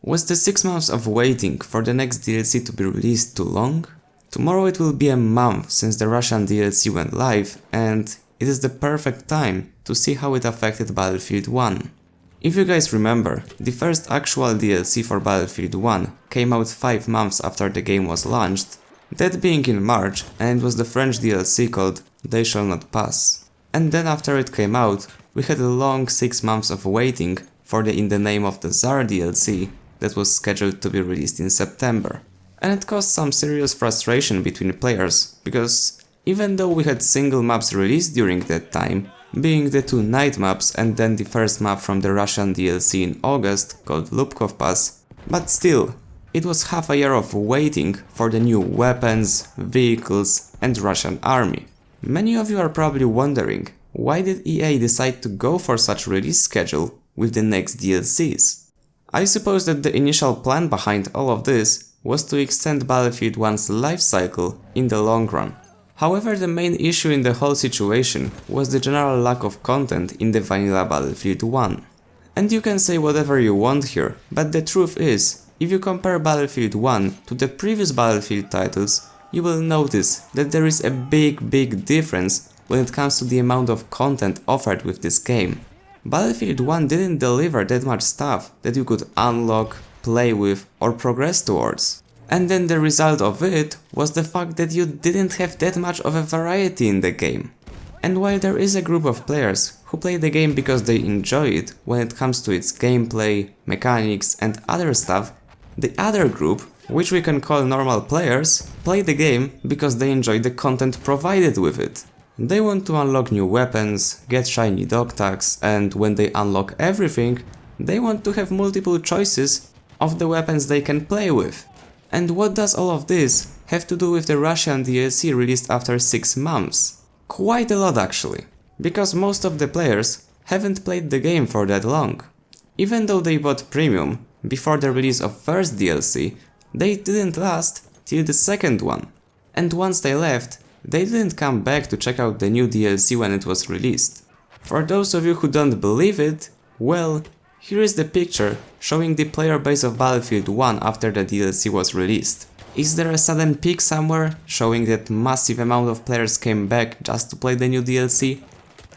Was the 6 months of waiting for the next DLC to be released too long? Tomorrow it will be a month since the Russian DLC went live, and it is the perfect time to see how it affected Battlefield 1. If you guys remember, the first actual DLC for Battlefield 1 came out 5 months after the game was launched, that being in March, and it was the French DLC called They Shall Not Pass. And then after it came out, we had a long 6 months of waiting for the In the Name of the Tsar DLC that was scheduled to be released in September. And it caused some serious frustration between players, because even though we had single maps released during that time, being the 2 night maps and then the first map from the Russian DLC in August called Lubkov Pass, but still, it was half a year of waiting for the new weapons, vehicles and Russian army. Many of you are probably wondering, why did EA decide to go for such release schedule with the next DLCs? I suppose that the initial plan behind all of this was to extend Battlefield 1's life cycle in the long run. However, the main issue in the whole situation was the general lack of content in the vanilla Battlefield 1. And you can say whatever you want here, but the truth is, if you compare Battlefield 1 to the previous Battlefield titles, you will notice that there is a big difference when it comes to the amount of content offered with this game. Battlefield 1 didn't deliver that much stuff that you could unlock, play with or progress towards. And then the result of it was the fact that you didn't have that much of a variety in the game. And while there is a group of players who play the game because they enjoy it when it comes to its gameplay, mechanics and other stuff, the other group, which we can call normal players, play the game because they enjoy the content provided with it. They want to unlock new weapons, get shiny dog tags, and when they unlock everything, they want to have multiple choices of the weapons they can play with. And what does all of this have to do with the Russian DLC released after 6 months? Quite a lot actually, because most of the players haven't played the game for that long. Even though they bought Premium before the release of first DLC, they didn't last till the second one. And once they left, they didn't come back to check out the new DLC when it was released. For those of you who don't believe it, well, here is the picture showing the player base of Battlefield 1 after the DLC was released. Is there a sudden peak somewhere showing that massive amount of players came back just to play the new DLC?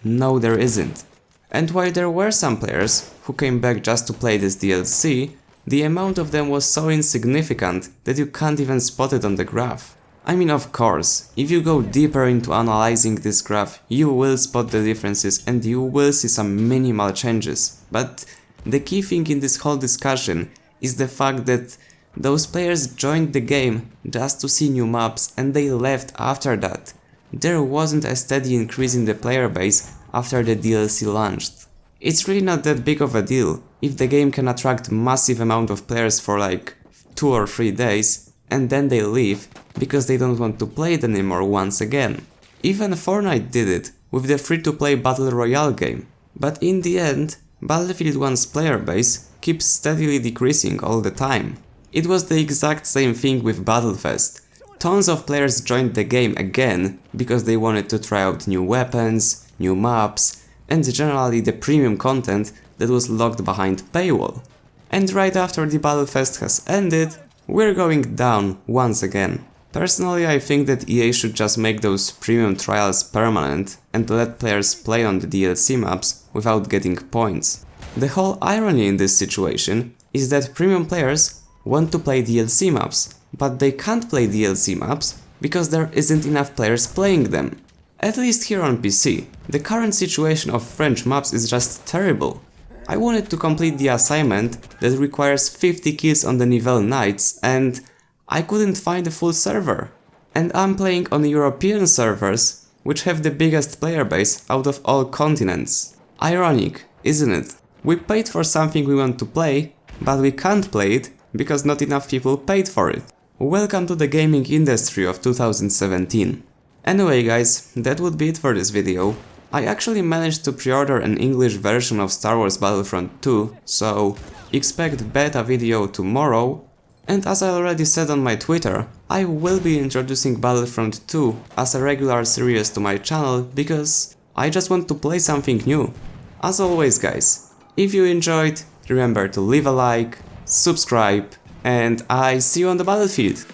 No, there isn't. And while there were some players who came back just to play this DLC, the amount of them was so insignificant that you can't even spot it on the graph. I mean, of course, if you go deeper into analyzing this graph, you will spot the differences and you will see some minimal changes. But the key thing in this whole discussion is the fact that those players joined the game just to see new maps and they left after that. There wasn't a steady increase in the player base after the DLC launched. It's really not that big of a deal if the game can attract massive amount of players for like 2 or 3 days and then they leave because they don't want to play it anymore once again. Even Fortnite did it with the free-to-play Battle Royale game. But in the end, Battlefield 1's player base keeps steadily decreasing all the time. It was the exact same thing with Battlefest. Tons of players joined the game again because they wanted to try out new weapons, new maps, and generally the premium content that was locked behind paywall. And right after the Battlefest has ended, we're going down once again. Personally, I think that EA should just make those premium trials permanent and let players play on the DLC maps without getting points. The whole irony in this situation is that premium players want to play DLC maps, but they can't play DLC maps because there isn't enough players playing them. At least here on PC, the current situation of French maps is just terrible. I wanted to complete the assignment that requires 50 kills on the Nivelle Knights and I couldn't find a full server. And I'm playing on European servers, which have the biggest player base out of all continents. Ironic, isn't it? We paid for something we want to play, but we can't play it because not enough people paid for it. Welcome to the gaming industry of 2017. Anyway guys, that would be it for this video. I actually managed to pre-order an English version of Star Wars Battlefront 2, so expect beta video tomorrow. And as I already said on my Twitter, I will be introducing Battlefront 2 as a regular series to my channel because I just want to play something new. As always guys, if you enjoyed, remember to leave a like, subscribe, and I see you on the battlefield.